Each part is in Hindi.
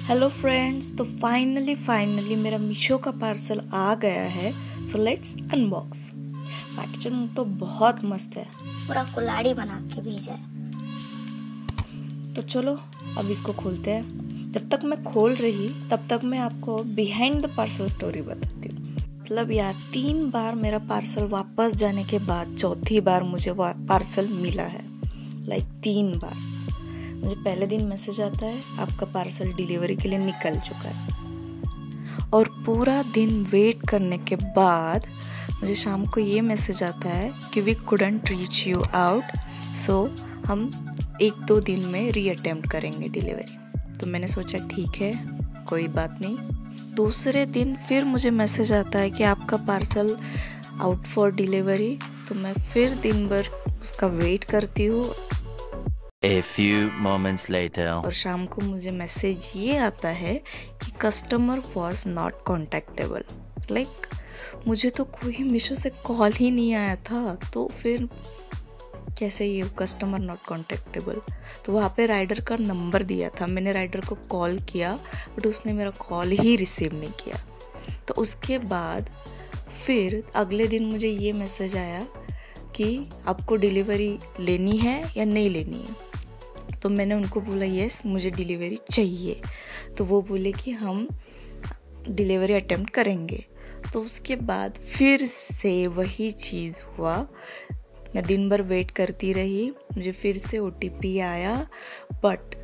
हेलो फ्रेंड्स, तो फाइनली मेरा मीशो का पार्सल आ गया है। So let's unbox. पैकेजिंग तो बहुत मस्त है, पूरा कुल्हाड़ी बना के भेजा है। तो चलो अब इसको खोलते हैं। जब तक मैं खोल रही तब तक मैं आपको बिहाइंड द पार्सल स्टोरी बताती हूँ। मतलब यार 3 बार मेरा पार्सल वापस जाने के बाद चौथी बार मुझे पार्सल मिला है। लाइक 3 बार। मुझे पहले दिन मैसेज आता है आपका पार्सल डिलीवरी के लिए निकल चुका है, और पूरा दिन वेट करने के बाद मुझे शाम को ये मैसेज आता है कि we couldn't reach you out, so हम 1-2 दिन में रीअटेम्प्ट करेंगे डिलीवरी। तो मैंने सोचा ठीक है, कोई बात नहीं। दूसरे दिन फिर मुझे मैसेज आता है कि आपका पार्सल आउट फॉर डिलीवरी। तो मैं फिर दिन भर उसका वेट करती हूँ। A few moments later. और शाम को मुझे मैसेज ये आता है कि कस्टमर वॉज नॉट कॉन्टेक्टेबल। लाइक मुझे तो कोई मीशो से कॉल ही नहीं आया था, तो फिर कैसे ये कस्टमर नॉट कॉन्टेक्टेबल। तो वहाँ पे राइडर का नंबर दिया था, मैंने राइडर को कॉल किया बट उसने मेरा कॉल ही रिसीव नहीं किया। तो उसके बाद फिर अगले दिन मुझे ये मैसेज आया कि आपको डिलीवरी लेनी है या नहीं लेनी है। तो मैंने उनको बोला यस मुझे डिलीवरी चाहिए। तो वो बोले कि हम डिलीवरी अटेम्प्ट करेंगे। तो उसके बाद फिर से वही चीज़ हुआ। मैं दिन भर वेट करती रही, मुझे फिर से OTP आया बट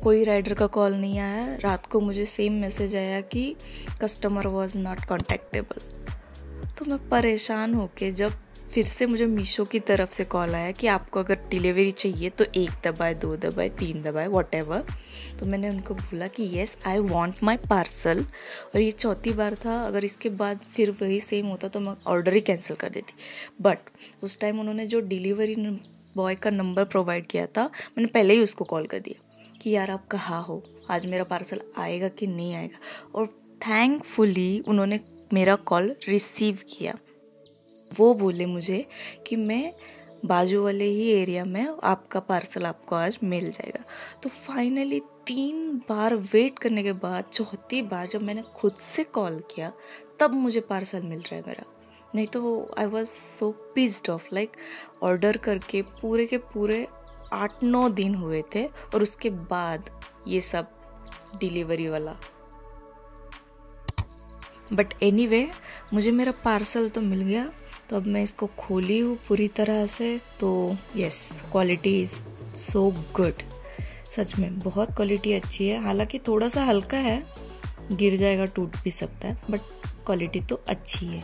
कोई राइडर का कॉल नहीं आया। रात को मुझे सेम मैसेज आया कि कस्टमर वॉज नॉट कॉन्टेक्टेबल। तो मैं परेशान होके जब फिर से मुझे मीशो की तरफ से कॉल आया कि आपको अगर डिलीवरी चाहिए तो 1 दबाए, 2 दबाए, 3 दबाए, व्हाटएवर। तो मैंने उनको बोला कि yes I want my parcel. और ये चौथी बार था, अगर इसके बाद फिर वही सेम होता तो मैं ऑर्डर ही कैंसिल कर देती। बट उस टाइम उन्होंने जो डिलीवरी बॉय का नंबर प्रोवाइड किया था, मैंने पहले ही उसको कॉल कर दिया कि यार आप कहाँ हो, आज मेरा पार्सल आएगा कि नहीं आएगा। और थैंकफुली उन्होंने मेरा कॉल रिसीव किया। वो बोले मुझे कि मैं बाजू वाले ही एरिया में आपका पार्सल आपको आज मिल जाएगा। तो फाइनली 3 बार वेट करने के बाद चौथी बार जब मैंने खुद से कॉल किया तब मुझे पार्सल मिल रहा है मेरा। नहीं तो I was so pissed off. Like order करके पूरे के पूरे 8-9 दिन हुए थे और उसके बाद ये सब डिलीवरी वाला। बट एनीवे मुझे मेरा पार्सल तो मिल गया। तो अब मैं इसको खोली हूँ पूरी तरह से। तो yes, quality is so good. सच में बहुत क्वालिटी अच्छी है। हालांकि थोड़ा सा हल्का है, गिर जाएगा, टूट भी सकता है, बट क्वालिटी तो अच्छी है।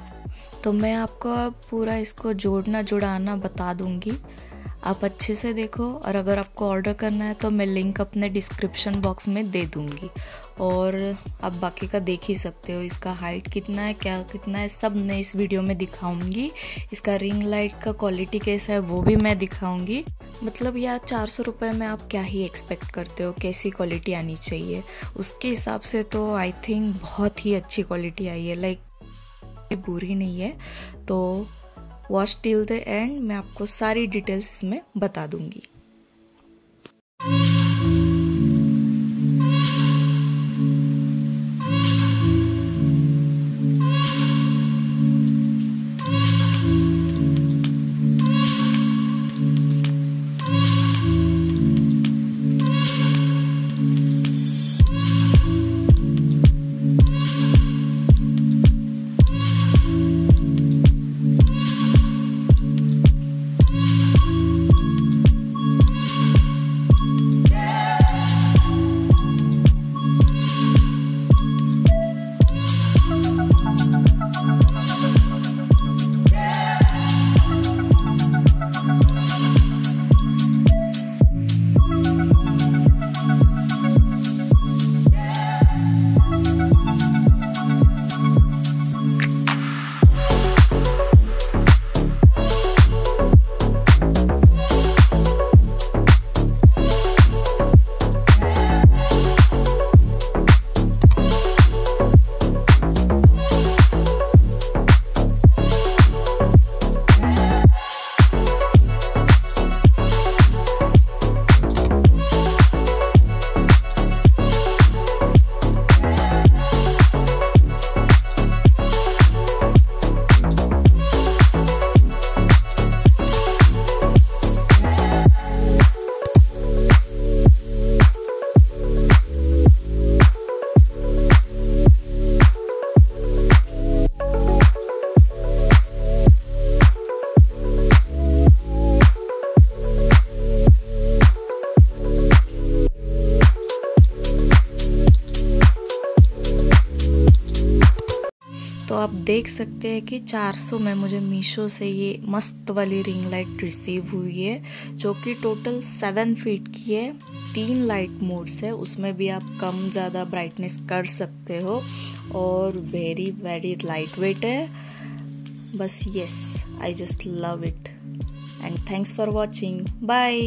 तो मैं आपको अब पूरा इसको जोड़ना जुड़ाना बता दूँगी, आप अच्छे से देखो। और अगर आपको ऑर्डर करना है तो मैं लिंक अपने डिस्क्रिप्शन बॉक्स में दे दूँगी। और आप बाकी का देख ही सकते हो, इसका हाइट कितना है, क्या कितना है, सब मैं इस वीडियो में दिखाऊंगी। इसका रिंग लाइट का क्वालिटी कैसा है वो भी मैं दिखाऊंगी। मतलब यार 400 रुपये में आप क्या ही एक्सपेक्ट करते हो, कैसी क्वालिटी आनी चाहिए, उसके हिसाब से तो आई थिंक बहुत ही अच्छी क्वालिटी आई है। लाइक बुरी नहीं है। तो वॉच टिल द एंड, मैं आपको सारी डिटेल्स इसमें बता दूंगी। तो आप देख सकते हैं कि 400 में मुझे मीशो से ये मस्त वाली रिंग लाइट रिसीव हुई है, जो कि टोटल 7 फीट की है। 3 लाइट मोड्स है, उसमें भी आप कम ज़्यादा ब्राइटनेस कर सकते हो और वेरी वेरी लाइट वेट है। बस yes, I just love it and thanks for watching, bye.